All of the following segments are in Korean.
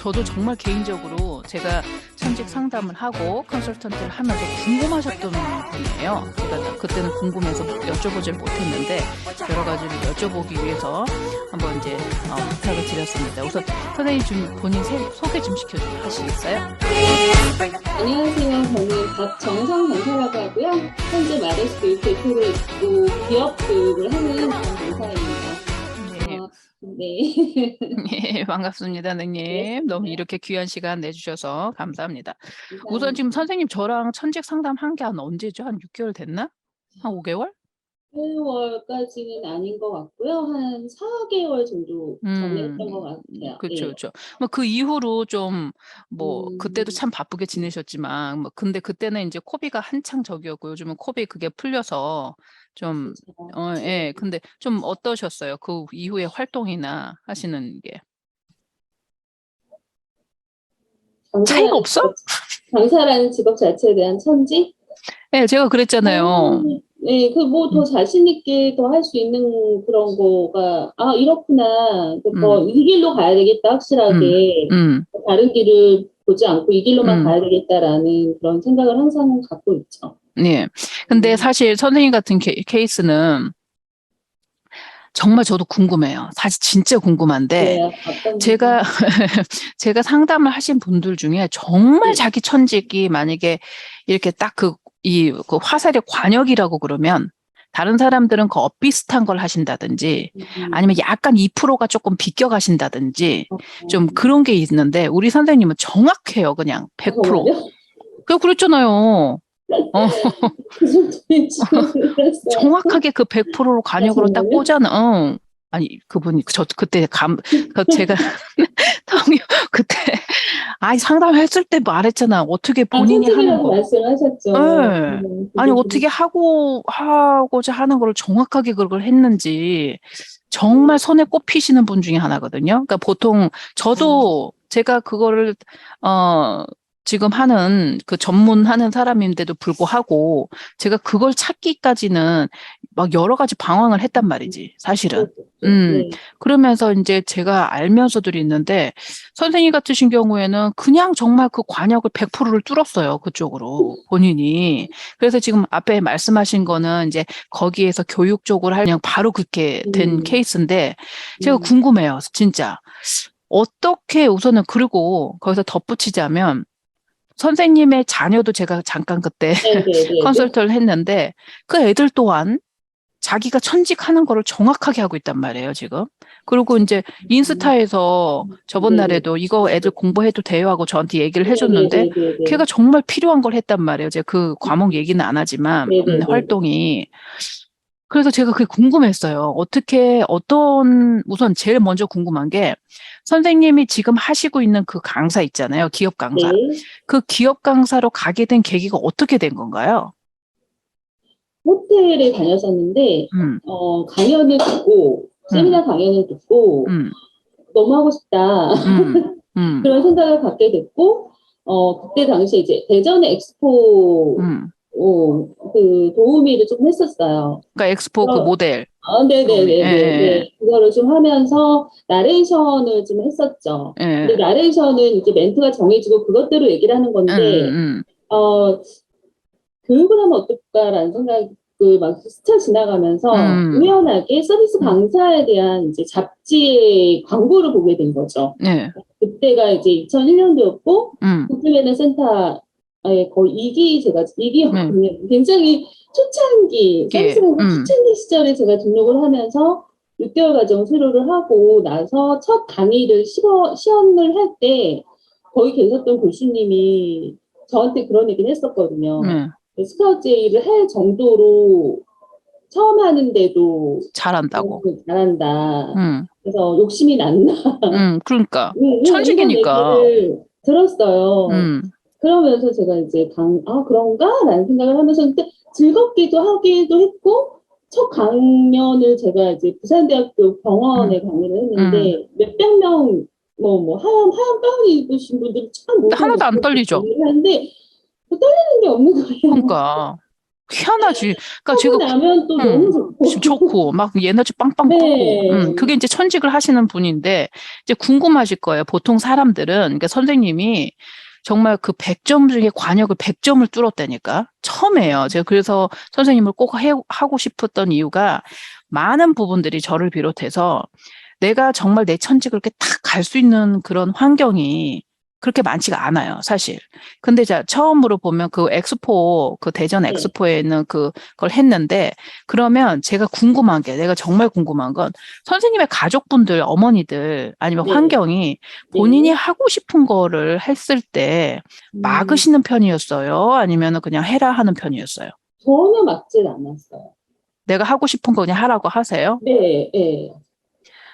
저도 정말 개인적으로 제가 천직 상담을 하고 컨설턴트를 하면서 궁금하셨던 분이에요. 제가 그때는 궁금해서 여쭤보질 못했는데 여러 가지를 여쭤보기 위해서 한번 이제 부탁을 드렸습니다. 우선 선생님 좀 본인 소개 좀 시켜주시겠어요? 안녕하세요. 저는 박정성 강사라고 하고요. 현재 마레스교육 대표로 있고 기업 교육을 하는 그런 강사입니다. 네. 네. 예, 반갑습니다, 선생님. 너무 이렇게 귀한 시간 내주셔서 감사합니다. 우선 지금 선생님 저랑 천직 상담한 게 한 언제죠? 한 6개월 됐나? 한 5개월? 8월까지는 아닌 것 같고요. 한 4개월 정도 전에 했던 것 같아요. 그쵸, 예. 그쵸. 뭐 그 이후로 좀 그때도 음, 참 바쁘게 지내셨지만 근데 그때는 이제 코비가 한창 저기였고 요즘은 코비 그게 풀려서 좀 그쵸. 예. 근데 좀 어떠셨어요? 그 이후에 활동이나 하시는 게. 차이가 강사라는 없어? 직업, 강사라는 직업 자체에 대한 천지? 예, 제가 그랬잖아요. 네, 그 뭐 더 음. 자신 있게 더 할 수 있는 그런 거가, 이렇구나. 음. 이 길로 가야 되겠다, 음. 확실하게. 음. 다른 길을 보지 않고 이 길로만 음. 가야 되겠다라는 그런 생각을 항상 갖고 있죠. 예. 근데 음, 사실 선생님 같은 케이스는 정말 저도 궁금해요. 사실 진짜 궁금한데 네, 어떤 제가 부분? 제가 상담을 하신 분들 중에 정말 네. 자기 천직이 만약에 이렇게 딱 그 화살의 관역이라고 그러면 다른 사람들은 그 엇비슷한 걸 하신다든지 아니면 음, 약간 2%가 조금 비껴가신다든지 좀 어, 그런 게 있는데 우리 선생님은 정확해요. 그냥 100%. 정말요? 그랬잖아요. 어, 그 정도인 줄 몰랐어요. 정확하게 그 100%로 아, 관역으로 딱 정말요? 꽂아는, 아니, 그분이, 저 그때 제가, 텅이 그때, 아니, 상담했을 때 말했잖아. 어떻게 아, 본인이 하는 천직이라고 거. 말씀하셨죠. 예. 아니, 어떻게 하고자 하는 걸 정확하게 그걸 했는지, 정말 손에 꼽히시는 분 중에 하나거든요. 그러니까 보통, 저도 제가 그거를, 어, 지금 하는, 그 전문하는 사람인데도 불구하고, 제가 그걸 찾기까지는 막 여러 가지 방황을 했단 말이지, 사실은. 그렇겠죠. 네. 그러면서 이제 제가 알면서도 있는데, 선생님 같으신 경우에는 그냥 정말 그 관역을 100%를 뚫었어요, 그쪽으로, 본인이. 그래서 지금 앞에 말씀하신 거는 이제 거기에서 교육 쪽으로 그냥 바로 그렇게 된 음, 케이스인데, 제가 음, 궁금해요, 진짜. 어떻게 우선은, 그리고 거기서 덧붙이자면, 선생님의 자녀도 제가 잠깐 그때 네네네네. 컨설트를 했는데, 그 애들 또한 자기가 천직하는 거를 정확하게 하고 있단 말이에요, 지금. 그리고 이제 인스타에서 저번 네네. 날에도 이거 애들 공부해도 돼요 하고 저한테 얘기를 해줬는데 네네네네네. 걔가 정말 필요한 걸 했단 말이에요. 제가 그 과목 얘기는 안 하지만 네네네. 활동이. 그래서 제가 그게 궁금했어요. 우선 제일 먼저 궁금한 게 선생님이 지금 하시고 있는 그 강사 있잖아요. 기업 강사. 네. 그 기업 강사로 가게 된 계기가 어떻게 된 건가요? 호텔에 다녔었는데, 음. 강연을 듣고, 음. 세미나 강연을 듣고, 음. 너무 하고 싶다. 음. 음. 그런 생각을 갖게 됐고, 그때 당시에 이제 대전 엑스포, 음. 그 도우미를 좀 했었어요. 그러니까 엑스포 그 모델 도우미. 예, 예, 네네네네네. 그거를 좀 하면서 나레이션을 좀 했었죠. 예. 근데 예. 나레이션은 이제 멘트가 정해지고 그것대로 얘기를 하는 건데, 어, 교육을 하면 어떨까라는 생각을 막 스쳐 지나가면서 음. 우연하게 서비스 음. 강사에 대한 이제 잡지의 광고를 보게 된 거죠. 예. 그때가 이제 2001년도였고, 음. 그쯤에는 센터에 거의 2기 제가 예. 2기였거든요. 굉장히 초창기, 서비스 예. 강사 초창기 시절에 제가 등록을 하면서 6개월 과정 수료를 하고 나서 첫 강의를 시연을 할 때 거기 계셨던 교수님이 저한테 그런 얘기를 했었거든요. 예. 스카우트 제의를 할 정도로 처음 하는데도 잘한다고. 잘한다. 음. 그래서 욕심이 났나. 그러니까 이런 천직이니까. 얘기를 들었어요. 음. 그러면서 제가 이제 그런가? 라는 생각을 하면서 그때 즐겁기도 하기도 했고, 첫 강연을 제가 이제 부산대학교 음. 병원에 강의를 음. 했는데, 몇백 명, 하얀 가운 입으신 분들이 참 근데 모든 하나도 안 것들을 떨리죠. 강의를 하는데, 떨리는 게 없는 거예요. 그러니까. 희한하지. 그러니까 하고 나면 또 너무 좋고. 좋고, 막 에너지 빵빵 뜨고, 네. 그게 이제 천직을 하시는 분인데, 이제 궁금하실 거예요. 보통 사람들은, 그러니까 선생님이 정말 그 100점 중에 관역을 100점을 뚫었다니까. 처음이에요. 제가 그래서 선생님을 꼭 하고 싶었던 이유가 많은 부분들이 저를 비롯해서 내가 정말 내 천직을 이렇게 탁 갈 수 있는 그런 환경이 그렇게 많지가 않아요, 사실. 근데 자, 처음으로 보면 그 엑스포, 그 대전 네. 엑스포에 있는 그걸 했는데, 그러면 제가 궁금한 게, 내가 정말 궁금한 건, 선생님의 가족분들, 어머니들, 아니면 네. 환경이 본인이 네. 하고 싶은 거를 했을 때 음, 막으시는 편이었어요? 아니면 그냥 해라 하는 편이었어요? 전혀 막진 않았어요. 내가 하고 싶은 거 그냥 하라고 하세요? 네, 네.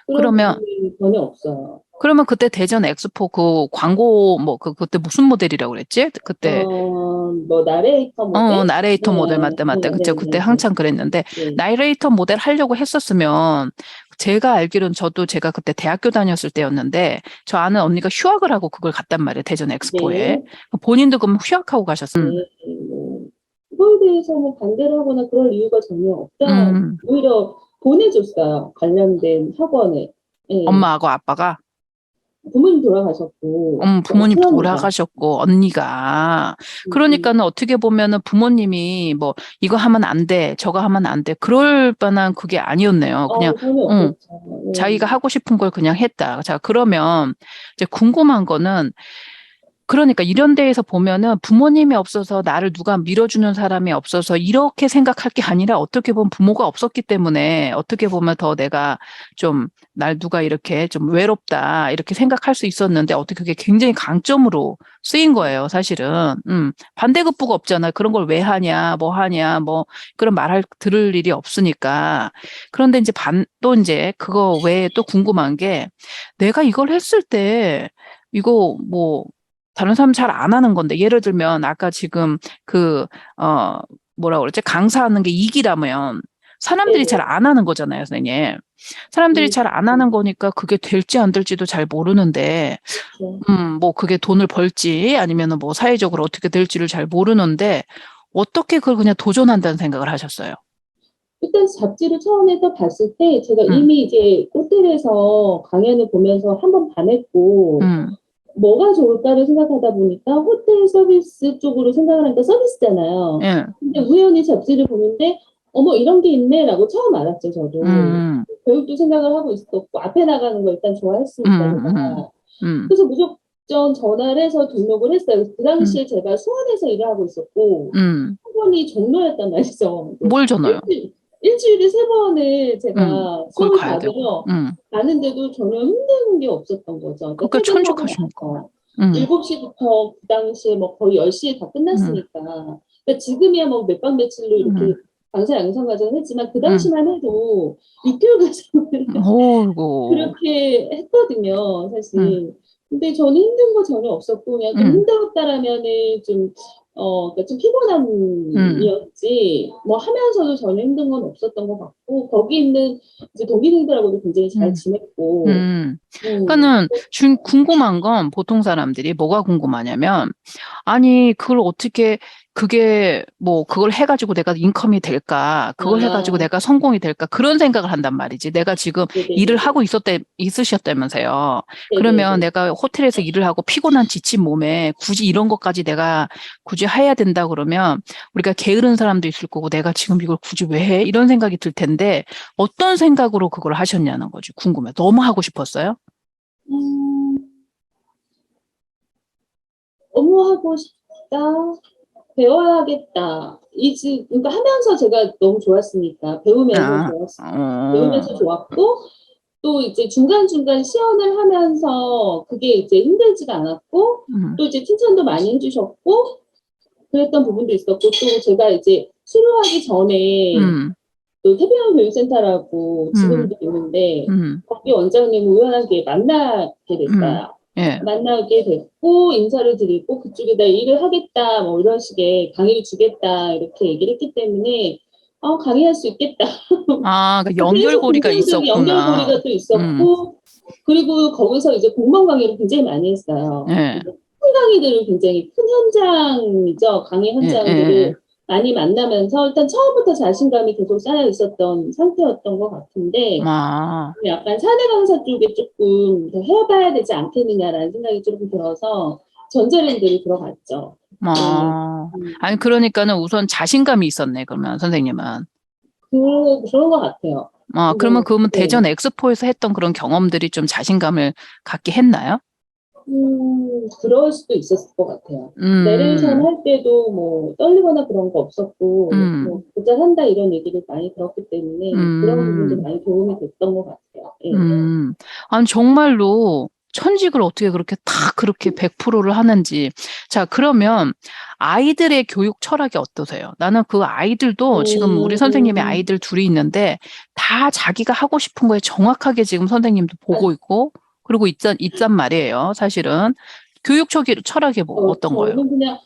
그런 그러면 부분이 전혀 없어요. 그때 대전 엑스포 그 광고 뭐 그때 무슨 모델이라고 그랬지? 그때 뭐, 나레이터 모델? 나레이터 모델 네, 맞다 맞다. 네, 그쵸? 네, 그때 네, 네. 한창 그랬는데 네, 나레이터 모델 하려고 했었으면 제가 알기로는 저도 제가 그때 대학교 다녔을 때였는데 저 아는 언니가 휴학을 하고 그걸 갔단 말이에요. 대전 엑스포에. 네, 본인도 그럼 휴학하고 가셨어요. 네. 뭐, 그거에 대해서는 반대를 하거나 그럴 이유가 전혀 없다. 음. 오히려 보내줬어요. 관련된 학원에. 네. 엄마하고 아빠가 부모님 돌아가셨고, 부모님 큰언니가. 돌아가셨고, 언니가. 음, 음. 그러니까는 어떻게 보면은 부모님이 뭐, 이거 하면 안 돼, 저거 하면 안 돼. 그럴 만한 그게 아니었네요. 그냥, 전혀 응, 없었죠. 자기가 네. 하고 싶은 걸 그냥 했다. 자, 그러면 이제 궁금한 거는 그러니까 이런 데에서 보면은 부모님이 없어서 나를 누가 밀어주는 사람이 없어서 이렇게 생각할 게 아니라 어떻게 보면 부모가 없었기 때문에 어떻게 보면 더 내가 좀 날 누가 이렇게 좀 외롭다 이렇게 생각할 수 있었는데 어떻게 그게 굉장히 강점으로 쓰인 거예요, 사실은. 반대급부가 없잖아요. 그런 걸 왜 하냐, 뭐 하냐, 뭐 그런 들을 일이 없으니까. 그런데 이제 또 이제 그거 외에 또 궁금한 게 내가 이걸 했을 때 이거 뭐 다른 사람 잘 안 하는 건데, 예를 들면, 아까 지금 그, 어, 뭐라 그러지? 강사하는 게 이기라면, 사람들이 잘 네네. 안 하는 거잖아요, 선생님. 사람들이 잘 안 하는 거니까 그게 될지 안 될지도 잘 모르는데, 그렇죠. 뭐 그게 돈을 벌지, 아니면은 뭐 사회적으로 어떻게 될지를 잘 모르는데, 어떻게 그걸 그냥 도전한다는 생각을 하셨어요? 일단 잡지를 처음에 봤을 때 제가 음, 이미 이제 호텔에서 강연을 보면서 한 번 반했고 음, 뭐가 좋을까를 생각하다 보니까 호텔 서비스 쪽으로 생각을 하니까 서비스잖아요. 예, 근데 우연히 잡지를 보는데 어머 이런 게 있네라고 처음 알았죠 음, 저도. 음, 교육도 생각을 하고 있었고 앞에 나가는 거 일단 음, 좋아했으니까 음, 제가 음, 그래서 무조건 전화를 해서 등록을 했어요. 그 음, 당시에 제가 수원에서 일을 하고 있었고 음. 학원이 종로였단 말이죠. 뭘 전화요? 일주일에 세 번을 제가 그걸 수업을 가야 되고, 받으러 가는데도 전혀 힘든 게 없었던 거죠. 그러니까 그러니까 퇴근하고 천직하십니까? 나서 음, 7시부터 그 당시에 뭐 거의 10시에 다 음, 끝났으니까. 그러니까 지금이야 뭐 몇박 며칠로 이렇게 음, 강사 양성 과정을 했지만 그 음. 당시만 해도 6개월 과정을 어이고, 그렇게 했거든요, 음, 사실. 근데 저는 힘든 거 전혀 없었고, 그냥 좀 음, 힘들었다라면은 좀, 그러니까 좀 음, 피곤함이었지, 뭐 하면서도 전혀 힘든 건 없었던 것 같고, 거기 있는 이제 동기들하고도 굉장히 잘 음, 지냈고, 음. 음, 그러니까는 궁금한 건 보통 사람들이 뭐가 궁금하냐면 아니, 그걸 어떻게, 그게, 뭐, 그걸 해가지고 내가 인컴이 될까? 그걸 해가지고 아, 내가 성공이 될까? 그런 생각을 한단 말이지. 내가 지금 일을 네네네네. 하고 있으셨다면서요. 그러면 네네네. 내가 호텔에서 일을 하고 피곤한 지친 몸에 굳이 이런 것까지 내가 굳이 해야 된다 그러면 우리가 게으른 사람도 있을 거고 내가 지금 이걸 굳이 왜 해? 이런 생각이 들 텐데 어떤 생각으로 그걸 하셨냐는 거지. 궁금해. 너무 하고 싶었어요? 음, 업무하고 싶다. 배워야겠다. 그러니까 하면서 제가 너무 좋았으니까, 아, 어, 배우면서 좋았고, 또 이제 중간중간 시연을 하면서 그게 이제 힘들지가 않았고, 음, 또 이제 칭찬도 많이 해주셨고, 그랬던 부분도 있었고, 또 제가 이제 수료하기 전에 음, 또 태평양 교육센터라고 음, 지금도 있는데, 음. 거기 원장님 우연하게 만나게 됐어요. 예. 만나게 됐고, 인사를 드리고, 그쪽에다 일을 하겠다, 뭐 이런 식의 강의를 주겠다, 이렇게 얘기를 했기 때문에, 강의할 수 있겠다. 아, 그 계속 연결고리가 긍정적인 있었구나. 연결고리가 또 음, 있었고, 그리고 거기서 이제 공방 강의를 굉장히 많이 했어요. 예, 큰 강의들을 굉장히 큰 현장이죠. 강의 예, 예, 현장들을 많이 만나면서 일단 처음부터 자신감이 계속 쌓여 있었던 상태였던 것 같은데 아, 약간 사내 강사 쪽에 조금 더 해봐야 되지 않겠느냐라는 생각이 조금 들어서 전자랜드를 들어갔죠. 네. 아. 아니, 그러니까는 우선 자신감이 있었네, 그러면 선생님은. 그런 것 같아요. 그러면 네. 대전 엑스포에서 했던 그런 경험들이 좀 자신감을 갖게 했나요? 그럴 수도 있었을 것 같아요. 내레이션 음, 할 때도 뭐 떨리거나 그런 거 없었고, 음, 뭐 도전한다 이런 얘기를 많이 들었기 때문에 그런 부분도 음, 많이 도움이 됐던 것 같아요. 예. 음. 아니, 정말로 천직을 어떻게 그렇게 다 그렇게 100%를 하는지. 자, 그러면 아이들의 교육 철학이 어떠세요? 나는 그 아이들도 지금 우리 선생님의 음, 아이들 둘이 있는데 다 자기가 하고 싶은 거에 정확하게 지금 선생님도 보고 있고, 그리고 있단 말이에요, 사실은. 철학이 뭐, 어떤 거예요? 저는 그냥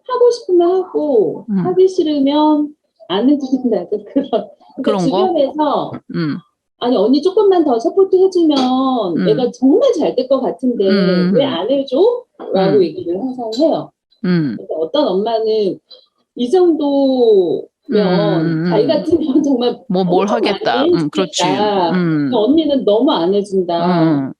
하고 싶으면 하고, 음, 하기 싫으면 안 해준다. 그런. 그러니까 그런 거? 주변에서, 음, 아니, 언니 조금만 더 서포트 해주면 음, 내가 정말 잘 될 것 같은데 왜 음, 안 해줘? 라고 음, 얘기를 항상 해요. 음, 그러니까 어떤 엄마는 이 정도면 자기 음. 같으면 정말 뭘 엄청 많이 하겠다. 그렇지. 해주겠다. 근데 언니는 너무 안 해준다. 음,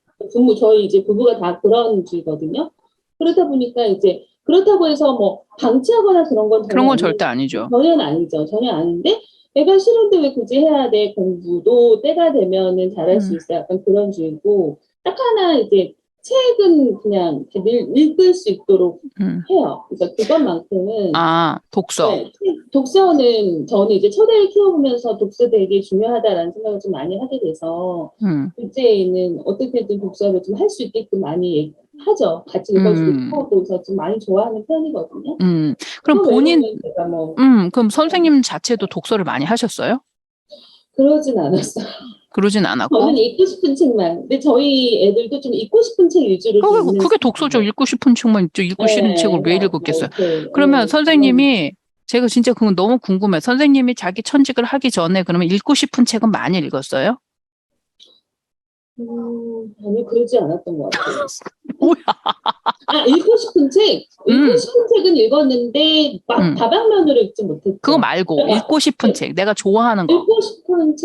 저희 이제 부부가 다 그런 주의거든요. 그러다 보니까 이제 그렇다고 해서 뭐 방치하거나 그런 건 그런 전혀 건 없는 절대 아니죠. 전혀 아니죠. 전혀 아닌데 내가 싫은데 왜 굳이 해야 돼? 공부도 때가 되면은 잘할 수 음, 있어. 약간 그런 주의고 딱 하나 이제 책은 그냥 이렇게 읽을 수 있도록 음. 해요. 그러니까 그것만큼은 독서. 네, 독서는 저는 이제 처제를 키워보면서 독서 되게 중요하다라는 생각을 좀 많이 하게 돼서 음, 둘째는 어떻게든 독서를 좀 할 수 있게끔 많이 하죠. 같이 읽어주기도 음, 하고 그래서 좀 많이 좋아하는 편이거든요. 음. 그럼 그거 본인, 외로는 제가 뭐 그럼 선생님 자체도 독서를 많이 하셨어요? 그러진 않았어요. 그러진 않았고? 저는 읽고 싶은 책만. 근데 저희 애들도 좀 읽고 싶은 책 위주로 좀 읽는 그게 독서죠. 스타일이에요. 읽고 싶은 책만 있죠. 읽고 싫은 책을 네, 왜 뭐 읽었겠어요? 이렇게 그러면 그런 선생님이, 제가 진짜 그건 너무 궁금해. 선생님이 자기 천직을 하기 전에 그러면 읽고 싶은 책은 많이 읽었어요? 아니 그러지 않았던 것 같아요. 뭐야? 읽고 싶은 책, 읽고 음, 싶은 책은 읽었는데 막 음. 다방면으로 읽지 그거 못했죠. 말고, 그러니까 읽고 싶은 책, 내가 좋아하는 거. 읽고 싶은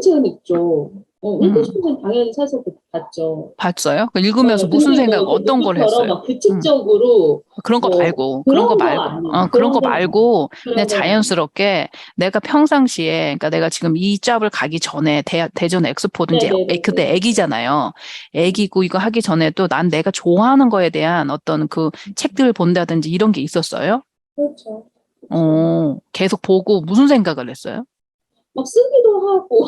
책은 있죠. 읽고 음. 싶은 책은 당연히 사서 봤죠. 봤어요? 읽으면서 무슨 근데 뭐 생각, 이렇게 어떤 걸 누구처럼 했어요? 막 음. 규칙적으로 뭐 그런 거 아니에요. 그런 거 그런 건 아니에요. 말고, 그냥 그런 건 아니에요. 자연스럽게 내가 평상시에, 그러니까 내가 지금 이 잡을 가기 전에, 대전 엑스포든지, 그때 네네네네. 애기잖아요. 애기고 이거 하기 전에도 난 내가 좋아하는 거에 대한 어떤 그 책들을 본다든지 이런 게 있었어요? 그렇죠. 그렇죠. 계속 보고 무슨 생각을 했어요? 막 쓰기도 하고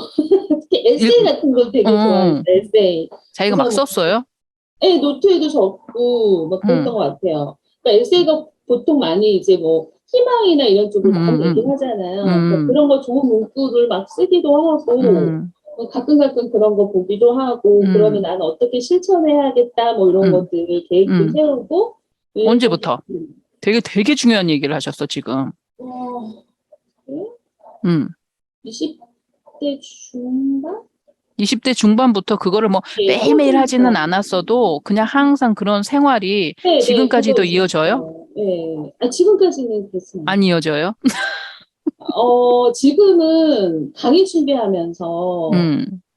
특히 읽, 에세이 같은 거 되게 좋아했어요. 어, 에세이. 자기가 그래서 막 뭐 썼어요? 네, 노트에도 적고 막 그랬던 음, 것 같아요. 그러니까 에세이가 보통 많이 이제 뭐 희망이나 이런 음, 쪽으로 많이 음, 얘기하잖아요. 그러니까 음, 그런 거 좋은 문구를 막 쓰기도 하고 음, 가끔 그런 거 보기도 하고 그러면 음, 나는 어떻게 실천해야겠다 뭐 이런 음, 것들 계획도 음. 세우고 좀 언제부터? 되게 중요한 얘기를 하셨어, 지금. 어, 그래? 음. 20대 중반? 20대 중반부터 그거를 뭐 네, 매일매일 하지는 하면서 않았어도 그냥 항상 그런 생활이 네, 그거 지금까지도 이제 이어져요? 네. 지금까지는 그렇습니다. 안 이어져요? 지금은 강의 준비하면서,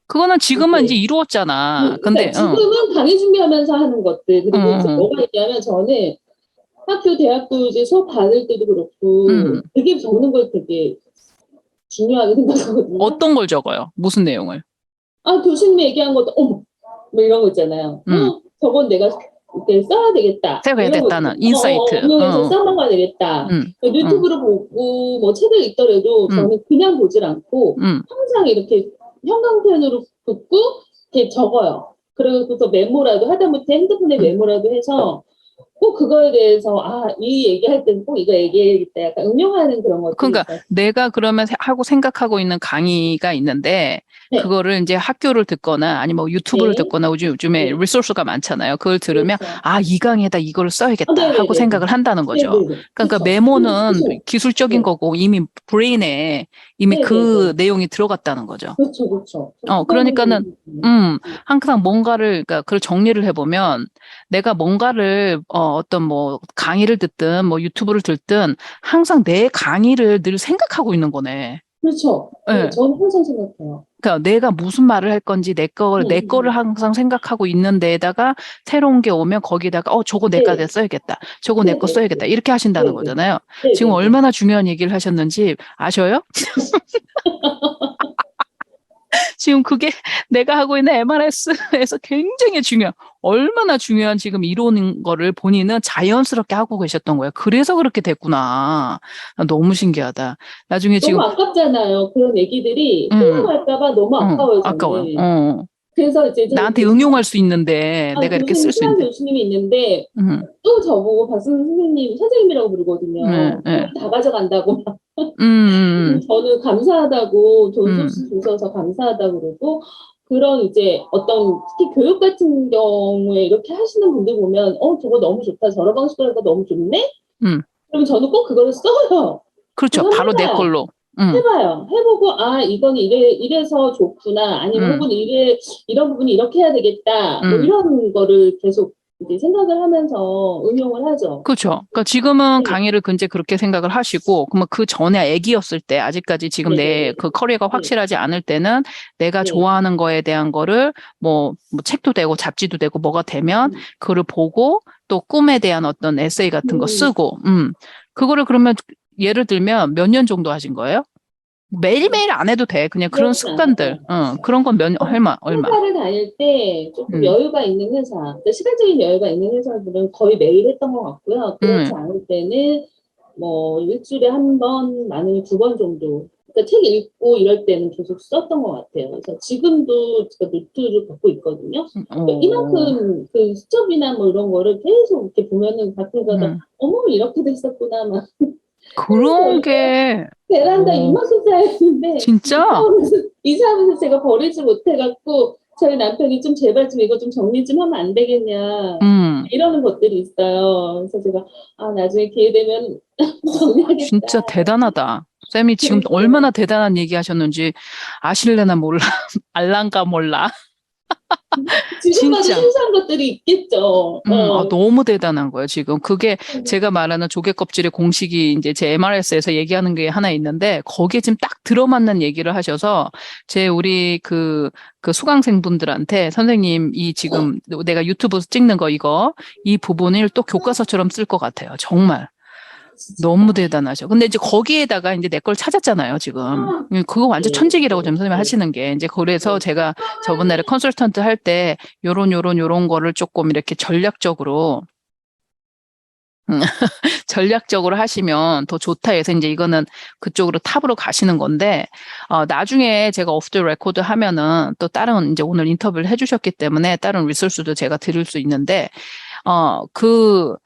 그거는 지금은 이제 이제, 이루었잖아. 그러니까 근데, 응, 지금은 강의 준비하면서 하는 것들, 응, 그리고 이제 응, 뭐가 있냐면 저는 학교, 대학교 이제 수업 받을 때도 응. 그렇고 되게 적는 걸 되게 중요하게 생각하거든요. 어떤 걸 적어요? 무슨 내용을? 교수님이 얘기한 것도, 어머! 뭐 이런 거 있잖아요. 응. 저건 내가 이렇게 써야 되겠다. 생각해야 이런 거 됐다는 있잖아요. 인사이트. 응용해서 응, 써먹어야 되겠다. 응, 응, 유튜브로 보고 뭐 책을 읽더라도 응, 저는 그냥 보질 않고 응. 항상 이렇게 형광펜으로 붓고 이렇게 적어요. 그리고서 메모라도 하다못해 핸드폰에 응. 메모라도 해서 꼭 그거에 대해서 이 얘기할 때는 꼭 이거 얘기해야겠다. 약간 응용하는 그런 것들이 그러니까 있어요. 내가 그러면 하고 생각하고 있는 강의가 있는데 네, 그거를 이제 학교를 듣거나 아니면 뭐 유튜브를 네, 듣거나 요즘에 네, 리소스가 많잖아요. 그걸 들으면 그렇죠. 아, 이 강의에다 이거를 아, 써야겠다 하고 네네네네. 생각을 한다는 거죠. 네네네. 그러니까 그쵸. 메모는 그쵸. 기술적인 네, 거고 이미 브레인에 이미 그 네네네. 내용이 들어갔다는 거죠. 그렇죠, 그렇죠. 저 그거는, 그러니까는, 항상 뭔가를, 그러니까 그걸 정리를 해보면, 내가 뭔가를, 어떤 뭐, 강의를 듣든, 뭐, 유튜브를 듣든, 항상 내 강의를 늘 생각하고 있는 거네. 그렇죠. 네, 예. 저는 항상 생각해요. 그러니까 내가 무슨 말을 할 건지 내 거를 음. 항상 생각하고 있는 데에다가 새로운 게 오면 거기다가, 저거 내 거 네, 써야겠다. 저거 내 거 네네. 써야겠다. 이렇게 하신다는 네네. 거잖아요. 지금 네네네. 얼마나 중요한 얘기를 하셨는지 아셔요? 지금 그게 내가 하고 있는 MRS에서 굉장히 얼마나 중요한 지금 이론인 거를 본인은 자연스럽게 하고 계셨던 거예요. 그래서 그렇게 됐구나. 너무 신기하다. 나중에 너무 지금, 아깝잖아요. 그런 얘기들이 음, 흘러갈까봐 너무 아까워요, 아까워요. 저는. 그래서 이제 저희 나한테 응용할 수 있는데, 내가 이렇게 교수님, 쓸 수 수학 있는데. 교수님이 있는데, 음, 또 저보고 박수근 선생님, 선생님이라고 네, 부르거든요. 네. 다 가져간다고. 음, 저는 감사하다고, 좋은 음, 소식 주셔서 감사하다고 그러고, 그런 이제 어떤, 특히 교육 같은 경우에 이렇게 하시는 분들 보면, 저거 너무 좋다. 저런 방식으로 하니까 너무 좋네? 음. 그러면 저는 꼭 그거를 써요. 그렇죠. 그거 한번 바로 내 해봐요. 걸로. 음, 해봐요. 해보고, 아, 이건 이래서 좋구나. 아니면 음. 혹은 이런 부분이 이렇게 해야 되겠다. 뭐 음. 이런 거를 계속 이제 생각을 하면서 응용을 하죠. 그렇죠. 그러니까 지금은 네, 강의를 이제 그렇게 생각을 하시고, 그러면 그 전에 애기였을 때, 아직까지 지금 내 네네네. 그 커리어가 네, 확실하지 않을 때는 내가 네. 좋아하는 거에 대한 거를 뭐 책도 되고 잡지도 되고 뭐가 되면 음, 그거를 보고 또 꿈에 대한 어떤 에세이 같은 거 음, 쓰고, 그거를 그러면 예를 들면 몇 년 정도 하신 거예요? 매일매일 안 해도 돼. 그냥 그런 그러진 습관들. 않아요. 그런 건 얼마. 회사를 다닐 때 조금 음, 여유가 있는 회사, 그러니까 시간적인 여유가 있는 회사들은 거의 매일 했던 것 같고요. 그렇지 음, 않을 때는 뭐 일주일에 한 번, 많으면 두 번 정도. 그러니까 책 읽고 이럴 때는 계속 썼던 것 같아요. 그래서 지금도 제가 노트를 갖고 있거든요. 그러니까 어, 이만큼 그 수첩이나 뭐 이런 거를 계속 이렇게 보면은 가끔가다 음. 어머 이렇게 됐었구나 막 그런 저희가 게, 베란다 이만큼 쌓였는데 진짜? 이사하면서 제가 버리지 못해갖고 저희 남편이 좀 제발 좀 이거 좀 정리 좀 하면 안 되겠냐 음, 이러는 것들이 있어요. 그래서 제가 나중에 기회 되면 정리하겠다. 진짜 대단하다. 쌤이 지금 그러니까 얼마나 대단한 얘기 하셨는지 아실래나 몰라. 알란가 몰라. 지금 봐도 진짜. 순수한 것들이 있겠죠. 너무 대단한 거예요, 지금. 그게 제가 말하는 조개 껍질의 공식이 이제 제 MRS에서 얘기하는 게 하나 있는데, 거기에 지금 딱 들어맞는 얘기를 하셔서, 우리 그 수강생분들한테 선생님 이 지금 내가 유튜브 찍는 거 이 부분을 또 교과서처럼 쓸 것 같아요. 정말. 진짜. 너무 대단하셔. 근데 이제 거기에다가 이제 내 걸 찾았잖아요, 지금. 그거 완전 네, 천직이라고 네, 지금 선생님 네, 하시는 게. 이제 그래서 네. 제가 저번 날에 컨설턴트 할 때 요런 거를 조금 이렇게 전략적으로, 음, 전략적으로 하시면 더 좋다 해서 이제 이거는 그쪽으로 탑으로 가시는 건데, 나중에 제가 오프 더 레코드 하면은 또 다른 이제 오늘 인터뷰를 해주셨기 때문에 다른 리소스도 제가 드릴 수 있는데, 그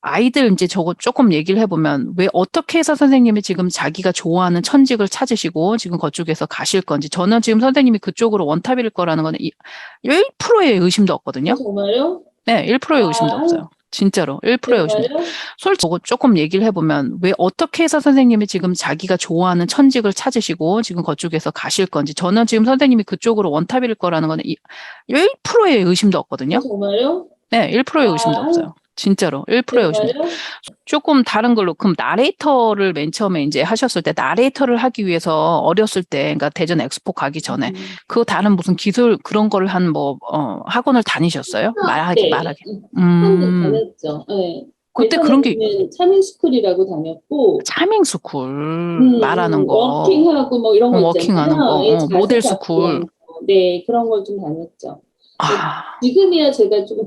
아이들 이제 저거 조금 얘기를 해보면 왜 어떻게 해서 선생님이 지금 자기가 좋아하는 천직을 찾으시고 지금 그쪽에서 가실 건지 저는 지금 선생님이 그쪽으로 원탑일 거라는 거는 1%의 의심도 없거든요. 정말요? 네, 1%의 의심도 아, 없어요. 진짜로 1%의 의심도. 정말요? 솔직히 저거 조금 얘기를 해보면 왜 어떻게 해서 선생님이 지금 자기가 좋아하는 천직을 찾으시고 지금 그쪽에서 가실 건지 저는 지금 선생님이 그쪽으로 원탑일 거라는 거는 1%의 의심도 없거든요. 정말요? 네, 1%의 의심도 아, 없어요. 진짜로 1%의 의심도. 정말요? 조금 다른 걸로 그럼 나레이터를 맨 처음에 이제 하셨을 때 나레이터를 하기 위해서 어렸을 때 그러니까 대전 엑스포 가기 전에 음. 그 다른 무슨 기술 그런 거를 한 뭐 학원을 다니셨어요? 네, 말하기. 한국 음. 다녔죠. 네. 그때 대전에 그런 게 있는 차민스쿨이라고 다녔고, 차밍 스쿨 말하는 거, 워킹하고 뭐 이런 거 워킹하는 거, 있잖아요. 예, 자세 모델 잡고 스쿨. 하는 거. 네, 그런 걸 좀 다녔죠. 근데 아, 지금이야 제가 좀,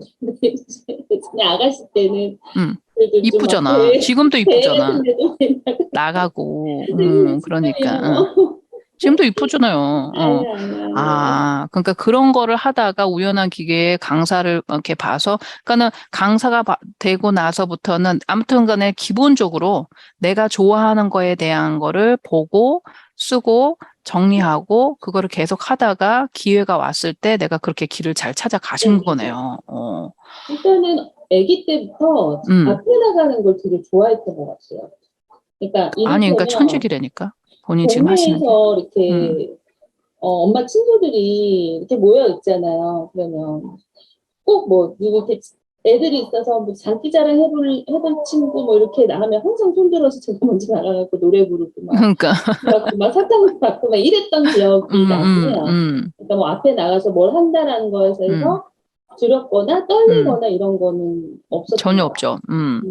그냥 아가씨 때는 음. 그래도 좀 막 이쁘잖아. 지금도 대회 이쁘잖아. 같은 데도 나가고, 그러니까. 시간이에요. 지금도 이쁘잖아요. 아니야. 그러니까 그런 거를 하다가 우연한 기회에 강사를 이렇게 봐서, 그러니까는 강사가 되고 나서부터는 아무튼 간에 기본적으로 내가 좋아하는 거에 대한 거를 보고 쓰고 정리하고 그거를 계속 하다가 기회가 왔을 때 내가 그렇게 길을 잘 찾아가신 네. 거네요. 일단은 아기 때부터 앞에 나가는 걸 되게 좋아했던 것 같아요. 그러니까 아니, 그러니까 이를테면 천직이라니까. 본인 지금 하시는 게. 동네에서 이렇게 엄마 친구들이 이렇게 모여 있잖아요. 그러면 꼭 뭐 누구 이렇게 애들이 있어서 뭐 장기자랑 해볼 친구 뭐 이렇게 나가면 항상 손들어서 제가 먼저 나가갖고 노래 부르고 그러니까. 막 사탕 받고 막 이랬던 기억이 나긴 해요. 그러니까 뭐 앞에 나가서 뭘 한다라는 거에서 해서 두렵거나 떨리거나 이런 거는 없었던 전혀 것 없죠. 같아요.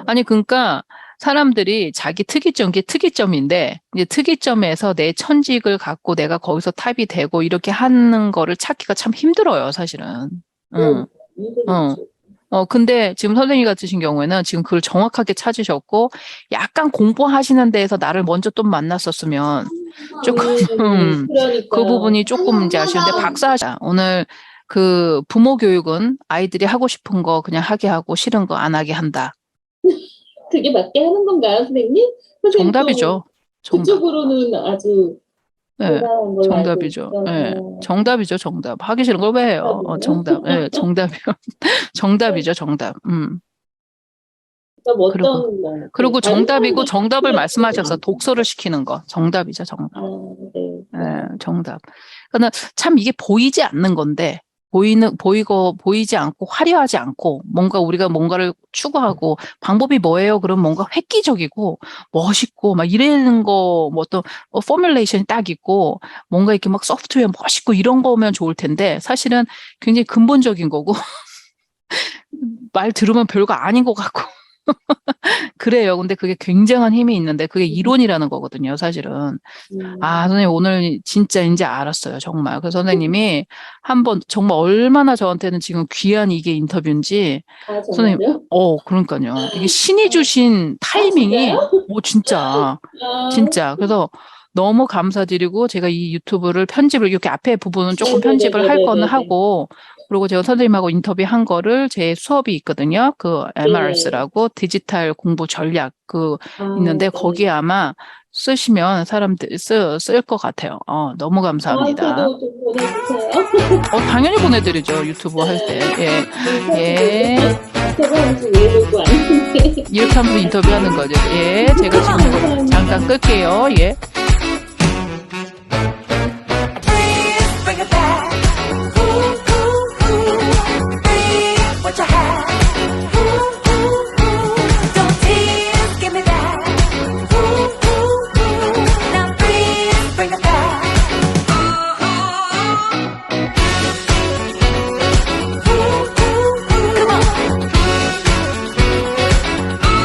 아니, 그러니까 사람들이 자기 특이점, 게 특이점인데, 이제 특이점에서 내 천직을 갖고 내가 거기서 탑이 되고 이렇게 하는 거를 찾기가 참 힘들어요, 사실은. 응, 어. 힘들죠. 근데 지금 선생님 같으신 경우에는 지금 그걸 정확하게 찾으셨고, 약간 공부하시는 데에서 나를 먼저 또 만났었으면 조금, 그 그러니까요. 부분이 조금 이제 아쉬운데, 박사하자. 오늘 그 부모 교육은 아이들이 하고 싶은 거 그냥 하게 하고 싫은 거 안 하게 한다. 그게 맞게 하는 건가요, 선생님? 선생님 좀 정답이죠. 정답. 그쪽으로는 아주 예, 대단한 걸로 알고 정답이죠. 예, 있어서. 정답이죠, 정답. 하기 싫은 걸 왜 해요? 정답. 예, 정답이요. 정답이죠, 정답. 그러니까 뭐 그리고, 어떤 뭐 그리고 다른 정답이고 사람들 정답을 말씀하셔서 않죠. 독서를 시키는 거. 정답이죠, 정답. 네. 예, 정답. 그러니까 참 이게 보이지 않는 건데, 보이지 않고 화려하지 않고, 뭔가 우리가 뭔가를 추구하고, 방법이 뭐예요? 그럼 뭔가 획기적이고, 멋있고, 막 이러는 거, 뭐 어떤, 포뮬레이션이 딱 있고, 뭔가 이렇게 막 소프트웨어 멋있고 이런 거면 좋을 텐데, 사실은 굉장히 근본적인 거고, 말 들으면 별거 아닌 것 같고, 그래요. 근데 그게 굉장한 힘이 있는데, 그게 이론이라는 거거든요, 사실은. 선생님, 오늘 진짜 이제 알았어요, 정말. 그 선생님이 한번, 정말 얼마나 저한테는 지금 귀한 이게 인터뷰인지, 선생님, 정말요? 그러니까요. 이게 신이 주신 타이밍이, 진짜요? 진짜, 아, 진짜. 그래서 너무 감사드리고, 제가 이 유튜브를 편집을, 이렇게 앞에 부분은 조금 편집을 할 거는 네네네네네네. 하고, 그리고 제가 선생님하고 인터뷰한 거를 제 수업이 있거든요. 그 네. MRS라고 디지털 공부 전략 있는데 네. 거기에 아마 쓰시면 사람들 쓸 것 같아요. 너무 감사합니다. 저도 좀 보내주세요. 당연히 보내드리죠. 유튜브 할 때. 예, 인터뷰를 예. 인터뷰 하면서 모르고 왔는데. 이렇게 하면서 인터뷰하는 거죠. 예, 제가 지금 이거 감사합니다. 잠깐 끌게요. 예.